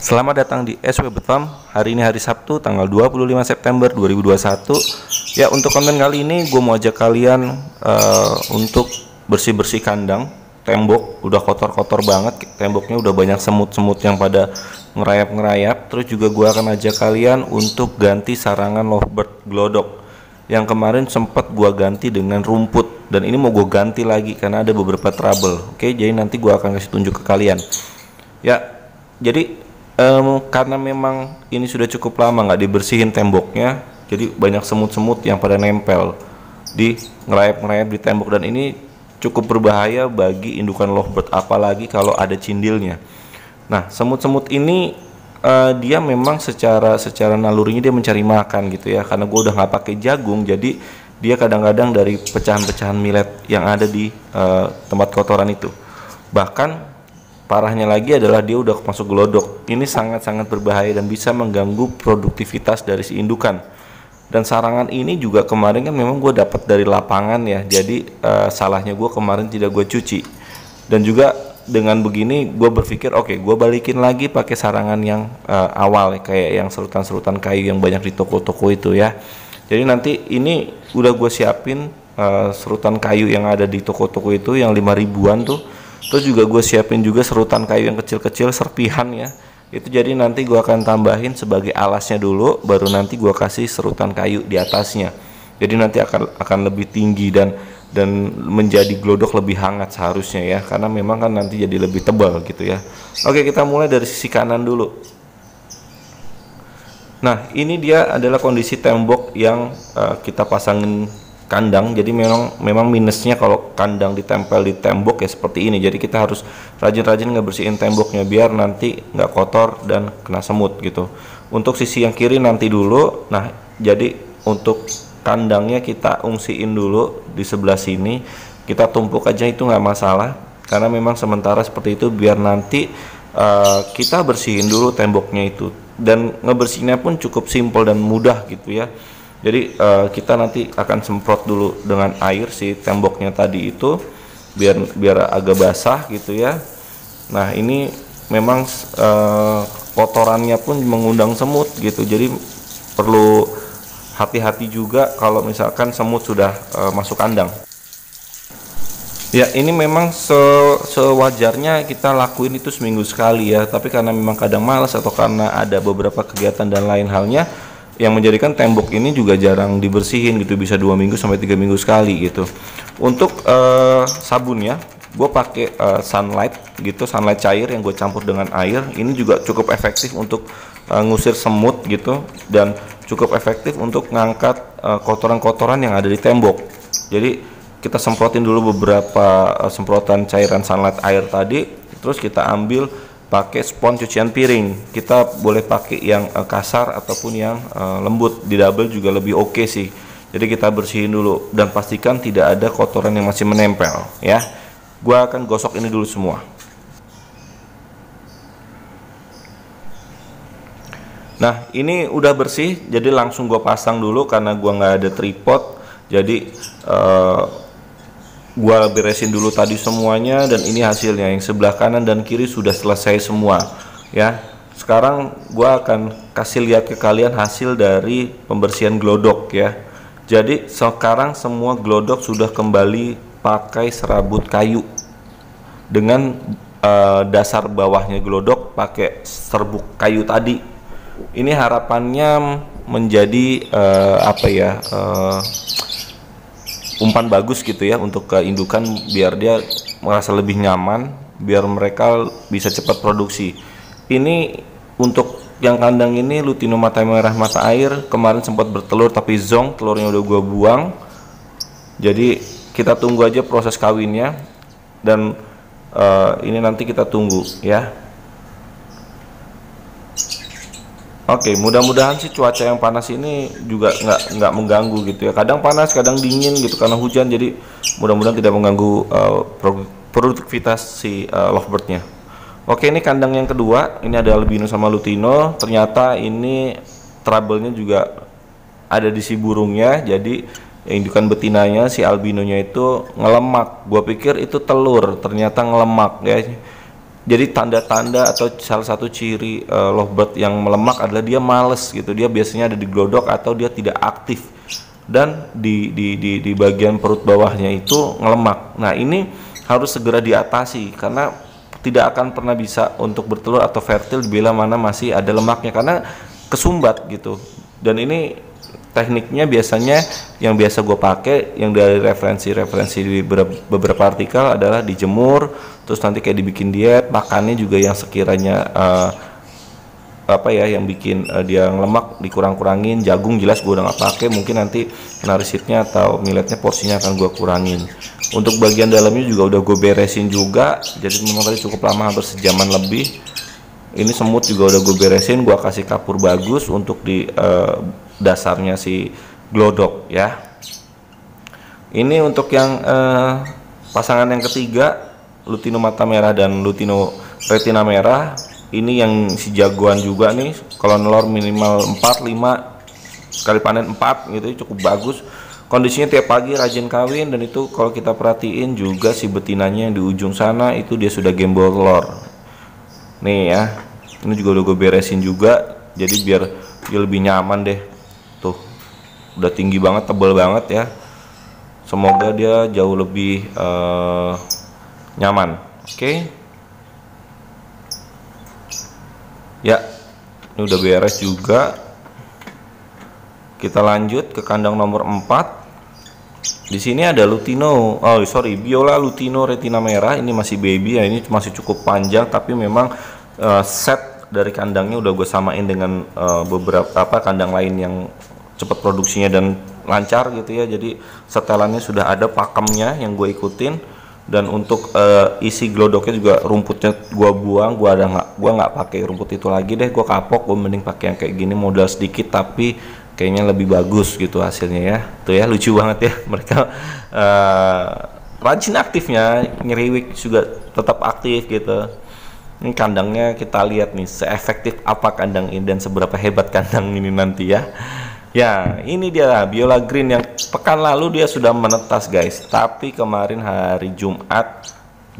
Selamat datang di SW Betom. Hari ini hari Sabtu tanggal 25 September 2021. Ya, untuk konten kali ini gue mau ajak kalian untuk bersih-bersih kandang. Tembok udah kotor-kotor banget, temboknya udah banyak semut-semut yang pada ngerayap-ngerayap. Terus juga gue akan ajak kalian untuk ganti sarangan lovebird glodok yang kemarin sempat gue ganti dengan rumput, dan ini mau gue ganti lagi karena ada beberapa trouble. Oke, jadi nanti gue akan kasih tunjuk ke kalian. Ya, jadi karena memang ini sudah cukup lama nggak dibersihin temboknya, jadi banyak semut-semut yang pada nempel di ngerayap-ngerayap di tembok, dan ini cukup berbahaya bagi indukan lovebird, apalagi kalau ada cindilnya. Nah, semut-semut ini dia memang secara nalurinya dia mencari makan gitu ya, karena gue udah nggak pakai jagung, jadi dia kadang-kadang dari pecahan-pecahan millet yang ada di tempat kotoran itu. Bahkan parahnya lagi adalah dia udah masuk glodok. Ini sangat-sangat berbahaya dan bisa mengganggu produktivitas dari si indukan. Dan sarangan ini juga kemarin kan memang gue dapat dari lapangan ya. Jadi salahnya gue kemarin tidak gue cuci. Dan juga dengan begini gue berpikir oke, gue balikin lagi pakai sarangan yang awal, kayak yang serutan-serutan kayu yang banyak di toko-toko itu ya. Jadi nanti ini udah gue siapin serutan kayu yang ada di toko-toko itu yang 5 ribuan tuh. Terus juga gue siapin juga serutan kayu yang kecil-kecil, serpihan ya. Itu jadi nanti gue akan tambahin sebagai alasnya dulu, baru nanti gue kasih serutan kayu di atasnya. Jadi nanti akan lebih tinggi dan menjadi glodok lebih hangat seharusnya ya, karena memang kan nanti jadi lebih tebal gitu ya. Oke, kita mulai dari sisi kanan dulu. Nah, ini dia adalah kondisi tembok yang kita pasangin kandang. Jadi memang minusnya kalau kandang ditempel di tembok ya seperti ini. Jadi kita harus rajin-rajin ngebersihin temboknya biar nanti nggak kotor dan kena semut gitu. Untuk sisi yang kiri nanti dulu. Nah, jadi untuk kandangnya kita ungsiin dulu di sebelah sini. Kita tumpuk aja, itu nggak masalah, karena memang sementara seperti itu biar nanti kita bersihin dulu temboknya itu. Dan ngebersihinnya pun cukup simpel dan mudah gitu ya. Jadi kita nanti akan semprot dulu dengan air si temboknya tadi itu biar agak basah gitu ya. Nah, ini memang kotorannya pun mengundang semut gitu. Jadi perlu hati-hati juga kalau misalkan semut sudah masuk kandang. Ya, ini memang sewajarnya kita lakuin itu seminggu sekali ya. Tapi karena memang kadang malas atau karena ada beberapa kegiatan dan lain halnya, yang menjadikan tembok ini juga jarang dibersihin gitu, bisa 2 minggu sampai 3 minggu sekali gitu. Untuk sabunnya gue pakai sunlight gitu, sunlight cair yang gue campur dengan air. Ini juga cukup efektif untuk ngusir semut gitu, dan cukup efektif untuk ngangkat kotoran-kotoran yang ada di tembok. Jadi kita semprotin dulu beberapa semprotan cairan sunlight air tadi, terus kita ambil pakai spons cucian piring. Kita boleh pakai yang kasar ataupun yang lembut, di double juga lebih oke sih. Jadi kita bersihin dulu dan pastikan tidak ada kotoran yang masih menempel ya. Gua akan gosok ini dulu semua. Nah, ini udah bersih, jadi langsung gua pasang dulu karena gua nggak ada tripod. Jadi gua beresin dulu tadi semuanya, dan ini hasilnya. Yang sebelah kanan dan kiri sudah selesai semua ya. Sekarang gua akan kasih lihat ke kalian hasil dari pembersihan glodok ya. Jadi sekarang semua glodok sudah kembali pakai serabut kayu dengan dasar bawahnya glodok pakai serbuk kayu tadi. Ini harapannya menjadi umpan bagus gitu ya untuk keindukan, biar dia merasa lebih nyaman, biar mereka bisa cepat produksi. Ini untuk yang kandang ini Lutino mata merah mata air, kemarin sempat bertelur tapi zong, telurnya udah gua buang. Jadi kita tunggu aja proses kawinnya, dan ini nanti kita tunggu ya. Oke, mudah-mudahan sih cuaca yang panas ini juga nggak mengganggu gitu ya. Kadang panas, kadang dingin gitu karena hujan. Jadi mudah-mudahan tidak mengganggu produktivitas si lovebirdnya. Oke, ini kandang yang kedua. Ini ada albino sama lutino. Ternyata ini trouble-nya juga ada di si burungnya. Jadi indukan betinanya si albinonya itu ngelemak. Gua pikir itu telur, ternyata ngelemak ya. Jadi tanda-tanda atau salah satu ciri lovebird yang melemak adalah dia males gitu. Dia biasanya ada di glodok atau dia tidak aktif. Dan di bagian perut bawahnya itu ngelemak. Nah, ini harus segera diatasi karena tidak akan pernah bisa untuk bertelur atau fertil bila mana masih ada lemaknya karena kesumbat gitu. Dan ini tekniknya biasanya yang biasa gue pakai yang dari referensi di beberapa artikel adalah dijemur, terus nanti kayak dibikin diet, makannya juga yang sekiranya yang bikin dia lemak dikurang-kurangin. Jagung jelas gue udah nggak pakai, mungkin nanti narisitnya atau milletnya porsinya akan gue kurangin. Untuk bagian dalamnya juga udah gue beresin juga, jadi memang tadi cukup lama, hampir sejaman lebih. Ini semut juga udah gue beresin, gue kasih kapur bagus untuk di dasarnya si glodok ya. Ini untuk yang pasangan yang ketiga, lutino mata merah dan lutino retina merah. Ini yang si jagoan juga nih, kalau nelor minimal 4-5 sekali panen 4 gitu, cukup bagus. Kondisinya tiap pagi rajin kawin, dan itu kalau kita perhatiin juga si betinanya yang di ujung sana itu dia sudah gembol telur. Nih ya, ini juga udah gue beresin juga, jadi biar dia lebih nyaman deh. Tuh, udah tinggi banget, tebal banget ya. Semoga dia jauh lebih nyaman. Oke. Ya, ini udah beres juga. Kita lanjut ke kandang nomor 4. Di sini ada lutino, biola lutino retina merah. Ini masih baby ya, ini masih cukup panjang, tapi memang set dari kandangnya udah gue samain dengan beberapa kandang lain yang cepat produksinya dan lancar gitu ya. Jadi setelannya sudah ada pakemnya yang gue ikutin, dan untuk isi glodoknya juga rumputnya gue buang. Gue nggak pakai rumput itu lagi deh, gue kapok. Gue mending pakai yang kayak gini, modal sedikit tapi kayaknya lebih bagus gitu hasilnya ya. Tuh ya, lucu banget ya mereka, rajin aktifnya, nyeriwik juga tetap aktif gitu. Ini kandangnya kita lihat nih, seefektif apa kandang ini dan seberapa hebat kandang ini nanti ya. Ya, ini dia biola green yang pekan lalu dia sudah menetas guys, tapi kemarin hari Jumat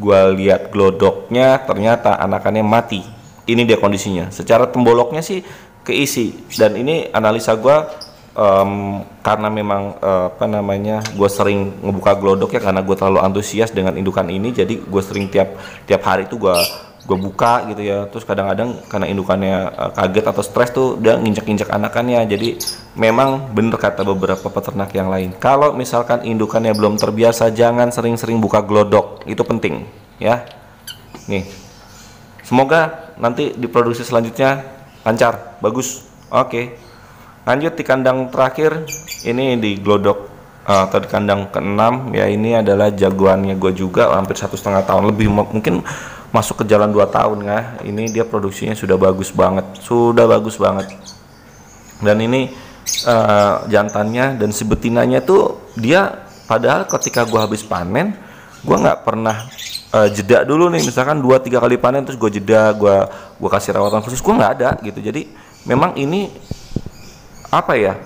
gua lihat glodoknya ternyata anakannya mati. Ini dia kondisinya. Secara temboloknya sih keisi, dan ini analisa gua karena memang gue sering ngebuka glodok ya, karena gue terlalu antusias dengan indukan ini, jadi gue sering tiap hari itu gue buka gitu ya. Terus kadang-kadang karena indukannya kaget atau stres tuh dia nginjek-injek anakannya. Jadi memang bener kata beberapa peternak yang lain, kalau misalkan indukannya belum terbiasa, jangan sering-sering buka glodok, itu penting ya. Nih, semoga nanti di produksi selanjutnya lancar, bagus. Oke, lanjut di kandang terakhir. Ini di glodok atau di kandang ke-6 ya. Ini adalah jagoannya gue juga, hampir 1,5 tahun lebih, mungkin masuk ke jalan 2 tahun ya. Ini dia produksinya sudah bagus banget, dan ini jantannya dan si betinanya tuh dia, padahal ketika gue habis panen gue nggak pernah jeda dulu nih, misalkan 2-3 kali panen terus gue jeda, gue kasih rawatan khusus, gue nggak ada gitu. Jadi memang ini apa ya,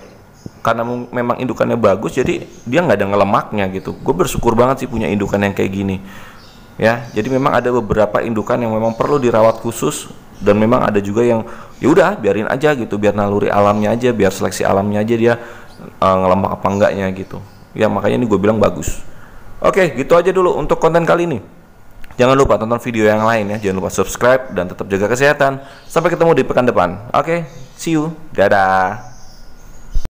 karena memang indukannya bagus, jadi dia nggak ada ngelemaknya gitu. Gue bersyukur banget sih punya indukan yang kayak gini ya. Jadi memang ada beberapa indukan yang memang perlu dirawat khusus, dan memang ada juga yang ya udah biarin aja gitu, biar naluri alamnya aja, biar seleksi alamnya aja dia ngelemak apa enggaknya gitu ya. Makanya ini gue bilang bagus. Oke, gitu aja dulu untuk konten kali ini. Jangan lupa tonton video yang lain ya, jangan lupa subscribe dan tetap jaga kesehatan. Sampai ketemu di pekan depan. Oke, see you, dadah.